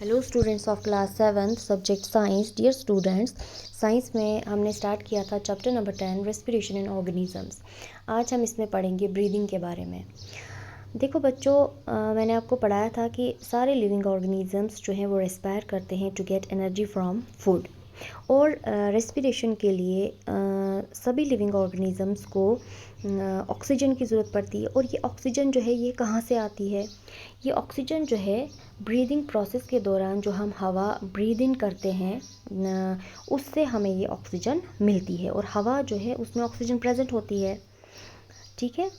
Hello students of class 7 subject science. Dear students, science में हमने start किया था chapter number 10 respiration in organisms. आज हम इसमें पढ़ेंगे ब्रीदिंग के बारे में। देखो बच्चों, मैंने आपको पढ़ाया था कि सारे लिविंग ऑर्गेनिजम्स जो हैं वो रेस्पायर करते हैं to get energy from food. और रेस्पिरेशन के लिए सभी लिविंग ऑर्गेनिजम्स को ऑक्सीजन की ज़रूरत पड़ती है। और ये ऑक्सीजन जो है ये कहाँ से आती है? ये ऑक्सीजन जो है ब्रीदिंग प्रोसेस के दौरान जो हम हवा ब्रीद इन करते हैं उससे हमें ये ऑक्सीजन मिलती है। और हवा जो है उसमें ऑक्सीजन प्रेजेंट होती है। ठीक है।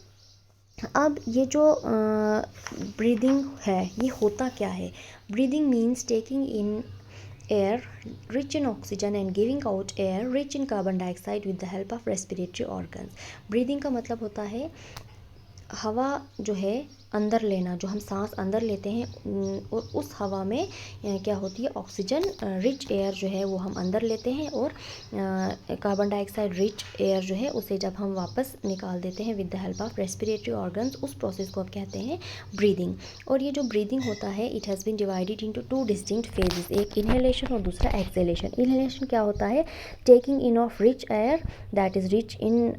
अब ये जो ब्रीदिंग है ये होता क्या है? Breathing means taking in air rich in oxygen and giving out air rich in carbon dioxide with the help of respiratory organs। breathing का मतलब होता है हवा जो है अंदर लेना, जो हम सांस अंदर लेते हैं और उस हवा में क्या होती है, ऑक्सीजन रिच एयर जो है वो हम अंदर लेते हैं और कार्बन डाइऑक्साइड रिच एयर जो है उसे जब हम वापस निकाल देते हैं with the help of respiratory organs, उस प्रोसेस को अब कहते हैं ब्रीदिंग। और ये जो ब्रीदिंग होता है it has been divided into two distinct phases, एक इनहेलेशन और दूसरा एक्सहेलेशन। इनहेलेशन क्या होता है? Taking in of rich air that is rich in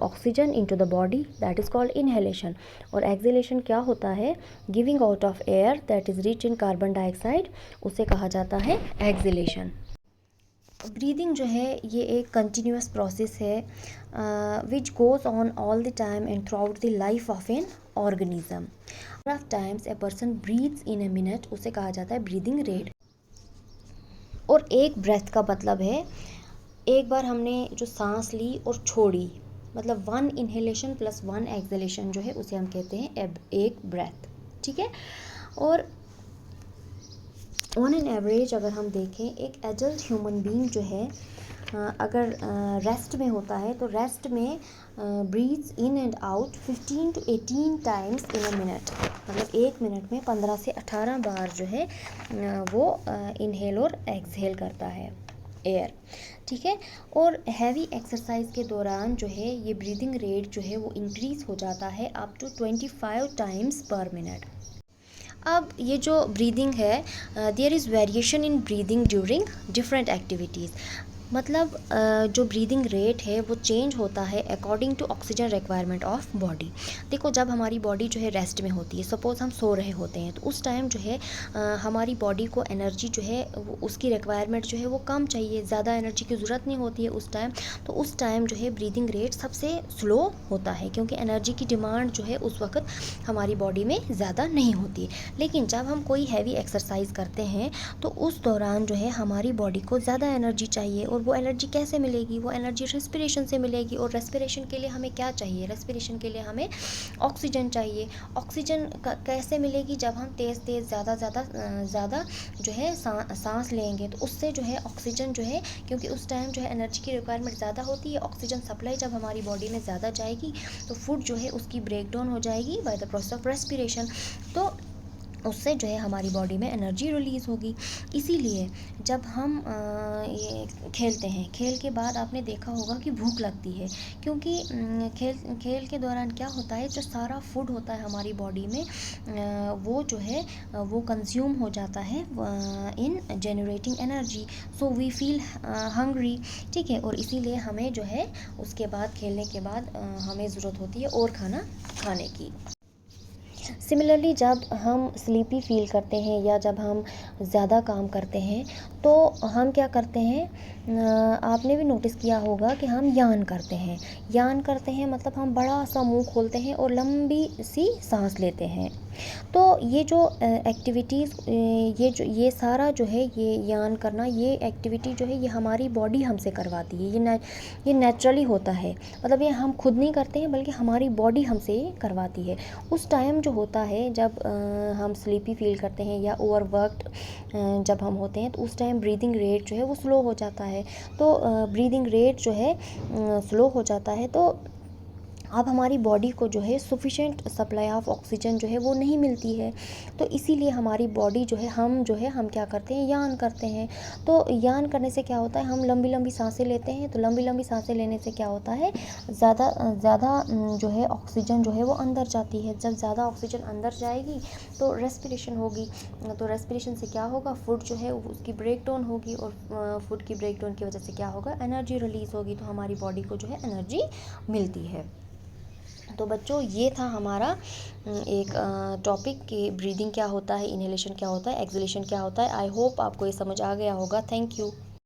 oxygen into the body, that is called inhalation. और एक्सहेलेशन क्या होता है? Giving out of air that is rich in carbon dioxide, उसे कहा जाता है एक्सहेलेशन। ब्रीदिंग जो है ये एक कंटिन्यूस प्रोसेस है which goes on all the time and throughout the life of an organism. Of times a person breathes in a minute, उसे कहा जाता है ब्रीदिंग रेट। और एक ब्रेथ का मतलब है एक बार हमने जो सांस ली और छोड़ी, मतलब 1 इनहेलेशन प्लस 1 एक्सहेलेशन जो है उसे हम कहते हैं एक ब्रेथ। ठीक है। और ऑन एन एवरेज अगर हम देखें, एक एडल्ट ह्यूमन बीइंग जो है अगर रेस्ट में होता है तो रेस्ट में breathes in and out 15 to 18 times in a minute, मतलब एक मिनट में 15 से 18 बार जो है वो इनहेल और एक्सहेल करता है एयर। ठीक है। और हैवी एक्सरसाइज के दौरान जो है ये ब्रीदिंग रेट जो है वो इंक्रीज़ हो जाता है up to 25 times per minute. अब ये जो ब्रीदिंग है, there is variation in breathing during different activities, मतलब जो ब्रीदिंग रेट है वो चेंज होता है according to oxygen requirement of body. देखो जब हमारी बॉडी जो है रेस्ट में होती है, सपोज़ हम सो रहे होते हैं, तो उस टाइम जो है हमारी बॉडी को एनर्जी जो है उसकी रिक्वायरमेंट जो है वो कम चाहिए, ज़्यादा एनर्जी की ज़रूरत नहीं होती है उस टाइम। तो उस टाइम जो है ब्रीदिंग रेट सबसे स्लो होता है क्योंकि एनर्जी की डिमांड जो है उस वक्त हमारी बॉडी में ज़्यादा नहीं होती है। लेकिन जब हम कोई हैवी एक्सरसाइज करते हैं तो उस दौरान जो है हमारी बॉडी को ज़्यादा एनर्जी चाहिए। और वो एनर्जी कैसे मिलेगी? वो एनर्जी रेस्पिरेशन से मिलेगी। और रेस्पिरेशन के लिए हमें क्या चाहिए? रेस्पिरेशन के लिए हमें ऑक्सीजन चाहिए। ऑक्सीजन कैसे मिलेगी? जब हम तेज़ तेज़ ज़्यादा जो है सांस लेंगे तो उससे जो है ऑक्सीजन जो है, क्योंकि उस टाइम जो है एनर्जी की रिक्वायरमेंट ज़्यादा होती है, ऑक्सीजन सप्लाई जब हमारी बॉडी में ज़्यादा जाएगी तो फूड जो है उसकी ब्रेक डाउन हो जाएगी by the process of respiration. तो उससे जो है हमारी बॉडी में एनर्जी रिलीज़ होगी। इसीलिए जब हम ये खेलते हैं, खेल के बाद आपने देखा होगा कि भूख लगती है, क्योंकि खेल के दौरान क्या होता है, जो सारा फूड होता है हमारी बॉडी में वो जो है वो कंज्यूम हो जाता है in generating energy, so we feel hungry. ठीक है। और इसीलिए हमें जो है उसके बाद खेलने के बाद हमें ज़रूरत होती है और खाना खाने की। सिमिलरली जब हम स्लीपी फील करते हैं या जब हम ज़्यादा काम करते हैं तो हम क्या करते हैं, आपने भी नोटिस किया होगा कि हम यान करते हैं। यान करते हैं मतलब हम बड़ा सा मुंह खोलते हैं और लंबी सी सांस लेते हैं। तो ये जो एक्टिविटीज़, ये सारा जो है ये यान करना, ये एक्टिविटी जो है ये हमारी बॉडी हमसे करवाती है। ये नेचुरली होता है, मतलब ये हम खुद नहीं करते हैं बल्कि हमारी बॉडी हमसे करवाती है। उस टाइम जो होता है जब हम स्लीपी फील करते हैं या ओवरवर्कड जब हम होते हैं तो उस टाइम ब्रीदिंग रेट जो है वो स्लो हो जाता है। तो ब्रीदिंग रेट जो है स्लो हो जाता है तो अब हमारी बॉडी को जो है सफिशेंट सप्लाई ऑफ ऑक्सीजन जो है वो नहीं मिलती है, तो इसीलिए हमारी बॉडी जो है हम क्या करते हैं, यान करते हैं। तो यान करने से क्या होता है, हम लंबी लंबी सांसें लेते हैं, तो लंबी लंबी सांसें लेने से क्या होता है, ज़्यादा ज़्यादा जो है ऑक्सीजन जो है वो अंदर जाती है। जब ज़्यादा ऑक्सीजन अंदर जाएगी तो रेस्पिरेशन होगी, तो रेस्पिरेशन से क्या होगा, फूड जो है उसकी ब्रेक डाउन होगी, और फूड की ब्रेक डाउन की वजह से क्या होगा, एनर्जी रिलीज़ होगी, तो हमारी बॉडी को जो है एनर्जी मिलती है। तो बच्चों ये था हमारा एक टॉपिक कि ब्रीदिंग क्या होता है, इनहेलेशन क्या होता है, एक्सहेलेशन क्या होता है। आई होप आपको ये समझ आ गया होगा। Thank you.